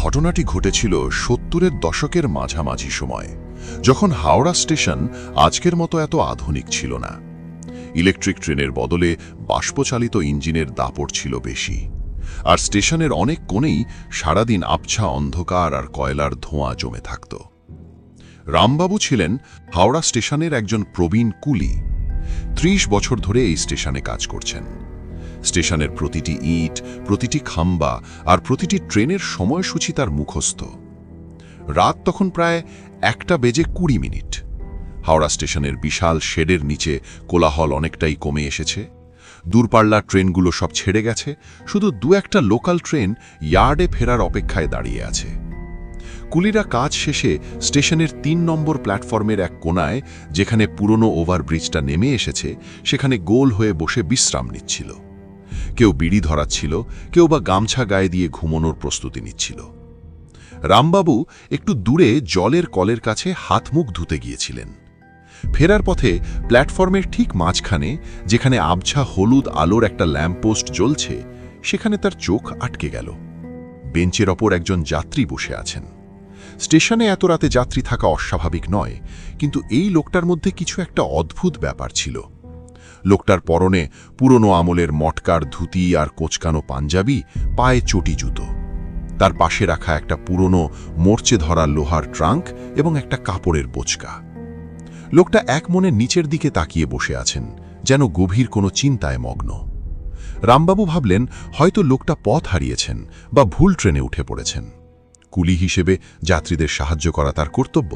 ঘটনাটি ঘটেছিল ৭০-এর দশকের মাঝামাঝি সময়, যখন হাওড়া স্টেশন আজকের মতো এত আধুনিক ছিল না। ইলেকট্রিক ট্রেনের বদলে বাষ্পচালিত ইঞ্জিনের দাপট ছিল বেশি, আর স্টেশনের অনেক কোণেই সারাদিন আবছা অন্ধকার আর কয়লার ধোঁয়া জমে থাকত। রামবাবু ছিলেন হাওড়া স্টেশনের একজন প্রবীণ কুলি। ৩০ বছর ধরে এই স্টেশনে কাজ করছেন। স্টেশনের প্রতিটি ইট, প্রতিটি খাম্বা আর প্রতিটি ট্রেনের সময়সূচি তার মুখস্থ। রাত তখন প্রায় 1:20 হাওড়া স্টেশনের বিশাল শেডের নিচে কোলাহল অনেকটাই কমে এসেছে। দূরপাল্লার ট্রেনগুলো সব ছেড়ে গেছে, শুধু একটা লোকাল ট্রেন ইয়ার্ডে ফেরার অপেক্ষায় দাঁড়িয়ে আছে। কুলিরা কাজ শেষে স্টেশনের ৩ নম্বর প্ল্যাটফর্মের এক কোণায়, যেখানে পুরনো ওভারব্রিজটা নেমে এসেছে, সেখানে গোল হয়ে বসে বিশ্রাম নিচ্ছিল। কেউ বিড়ি ধরাচ্ছিল, কেউ বা গামছা গায়ে দিয়ে ঘুমানোর প্রস্তুতি নিচ্ছিল। রামবাবু একটু দূরে জলের কলের কাছে হাত মুখ ধুতে গিয়েছিলেন। ফেরার পথে প্ল্যাটফর্মের ঠিক মাঝখানে, যেখানে আবছা হলুদ আলোর একটা ল্যাম্পপোস্ট জ্বলছে, সেখানে তার চোখ আটকে গেল। বেঞ্চের ওপর একজন যাত্রী বসে আছেন। স্টেশনে এত রাতে যাত্রী থাকা অস্বাভাবিক নয়, কিন্তু এই লোকটার মধ্যে কিছু একটা অদ্ভুত ব্যাপার ছিল। লোকটার পরনে পুরনো আমলের মটকার ধুতি আর কোঁচকানো পাঞ্জাবি, পায়ে চটি জুতো। তার পাশে রাখা একটা পুরনো মোর্চে ধরা লোহার ট্রাঙ্ক এবং একটা কাপড়ের বোচকা। লোকটা এক মনে নিচের দিকে তাকিয়ে বসে আছেন, যেন গভীর কোনো চিন্তায় মগ্ন। রামবাবু ভাবলেন, হয়তো লোকটা পথ হারিয়েছেন বা ভুল ট্রেনে উঠে পড়েছেন। কুলি হিসেবে যাত্রীদের সাহায্য করা তার কর্তব্য।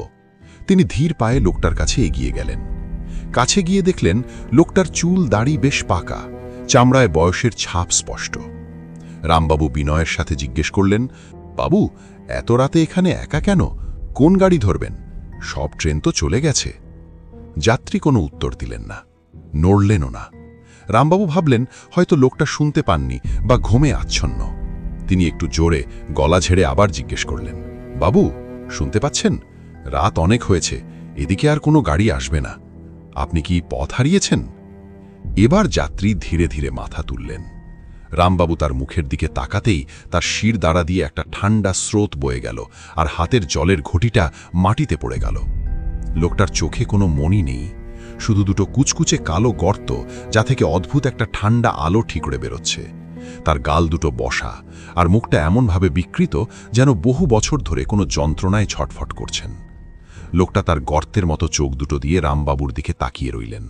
তিনি ধীর পায়ে লোকটার কাছে এগিয়ে গেলেন। কাছে গিয়ে দেখলেন লোকটার চুল দাড়ি বেশ পাকা, চামড়ায় বয়সের ছাপ স্পষ্ট। রামবাবু বিনয়ের সাথে জিজ্ঞেস করলেন, বাবু, এত রাতে এখানে একা কেন? কোন গাড়ি ধরবেন? সব ট্রেন তো চলে গেছে। যাত্রী কোনো উত্তর দিলেন না, নড়লেনও না। রামবাবু ভাবলেন হয়তো লোকটা শুনতে পাননি বা ঘুমে আচ্ছন্ন। তিনি একটু জোরে গলা ঝেড়ে আবার জিজ্ঞেস করলেন, বাবু, শুনতে পাচ্ছেন? রাত অনেক হয়েছে, এদিকে আর কোনো গাড়ি আসবে না। আপনি কি পথ হারিয়েছেন? এবার যাত্রী ধীরে ধীরে মাথা তুললেন। রামবাবু তার মুখের দিকে তাকাতেই তার শির দ্বারা দিয়ে একটা ঠান্ডা স্রোত বয়ে গেল, আর হাতের জলের ঘটিটা মাটিতে পড়ে গেল। লোকটার চোখে কোনো মণি নেই, শুধু দুটো কুচকুচে কালো গর্ত, যা থেকে অদ্ভুত একটা ঠান্ডা আলো ঠিকরে বেরোচ্ছে। তার গাল দুটো বসা, আর মুখটা এমনভাবে বিকৃত যেন বহু বছর ধরে কোনো যন্ত্রণায় ছটফট করছেন। লোকটা তার গর্তের মতো চোখ দুটো দিয়ে রামবাবুর দিকে তাকিয়ে রইলেন।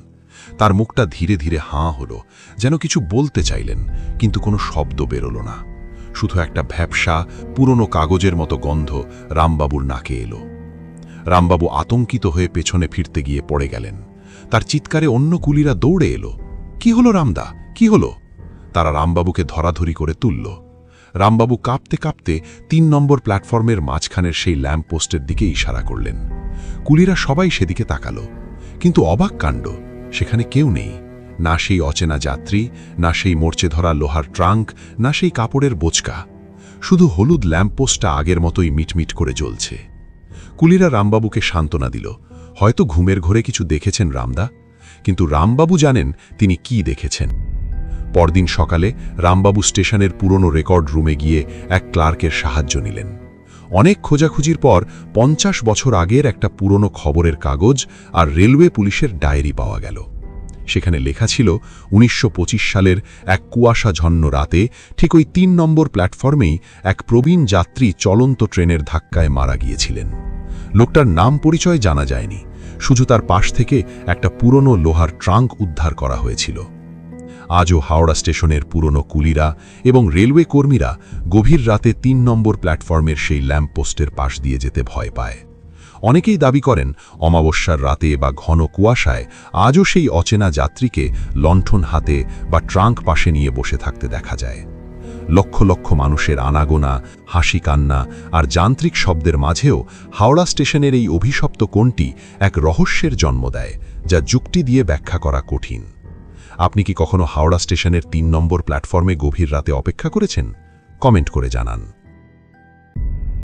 তার মুখটা ধীরে ধীরে হাঁ হলো, যেন কিছু বলতে চাইলেন, কিন্তু কোনো শব্দ বেরোল না। শুধু একটা ভ্যাপসা পুরনো কাগজের মতো গন্ধ রামবাবুর নাকে এলো। রামবাবু আতঙ্কিত হয়ে পেছনে ফিরতে গিয়ে পড়ে গেলেন। তার চিৎকারে অন্য কুলিরা দৌড়ে এলো। কি হলো রামদা, কি হলো? তারা রামবাবুকে ধরাধরি করে তুলল। রামবাবু কাঁপতে কাঁপতে ৩ নম্বর প্ল্যাটফর্মের মাঝখানের সেই ল্যাম্প পোস্টের দিকে ইশারা করলেন। কুলিরা সবাই সেদিকে তাকালো, কিন্তু অবাক কাণ্ড, সেখানে কেউ নেই। না সেই অচেনা যাত্রী, না সেই মোর্চে ধরা লোহার ট্রাঙ্ক, না সেই কাপড়ের বোচকা। শুধু হলুদ ল্যাম্পপোস্টটা আগের মতোই মিটমিট করে জ্বলছে। কুলিরা রামবাবুকে সান্ত্বনা দিল, হয়তো ঘুমের ঘোরে কিছু দেখেছেন রামদা। কিন্তু রামবাবু জানেন তিনি কি দেখেছেন। পরদিন সকালে রামবাবু স্টেশনের পুরনো রেকর্ড রুমে গিয়ে এক ক্লার্কের সাহায্য নিলেন। অনেক খোঁজাখুঁজির পর ৫০ বছর আগের একটা পুরনো খবরের কাগজ আর রেলওয়ে পুলিশের ডায়েরি পাওয়া গেল। সেখানে লেখা ছিল ১৯২৫ সালের এক কুয়াশাঝন্ন রাতে ঠিক ওই ৩ নম্বর প্ল্যাটফর্মেই এক প্রবীণ যাত্রী চলন্ত ট্রেনের ধাক্কায় মারা গিয়েছিলেন। লোকটার নাম পরিচয় জানা যায়নি, শুধু তার পাশ থেকে একটা পুরনো লোহার ট্রাঙ্ক উদ্ধার করা হয়েছিল। আজও হাওড়া স্টেশনের পুরনো কুলিরা এবং রেলওয়ে কর্মীরা গভীর রাতে ৩ নম্বর প্ল্যাটফর্মের সেই ল্যাম্পপোস্টের পাশ দিয়ে যেতে ভয় পায়। অনেকেই দাবি করেন অমাবস্যার রাতে বা ঘন কুয়াশায় আজও সেই অচেনা যাত্রীকে লণ্ঠন হাতে বা ট্রাঙ্ক পাশে নিয়ে বসে থাকতে দেখা যায়। লক্ষ লক্ষ মানুষের আনাগোনা, হাসি কান্না আর যান্ত্রিক শব্দের মাঝেও হাওড়া স্টেশনের এই অভিশপ্ত কোণটি এক রহস্যের জন্ম দেয়, যা যুক্তি দিয়ে ব্যাখ্যা করা কঠিন। আপনি কি কখনো হাওড়া স্টেশনের ৩ নম্বর প্ল্যাটফর্মে গভীর রাতে অপেক্ষা করেছেন? কমেন্ট করে জানান।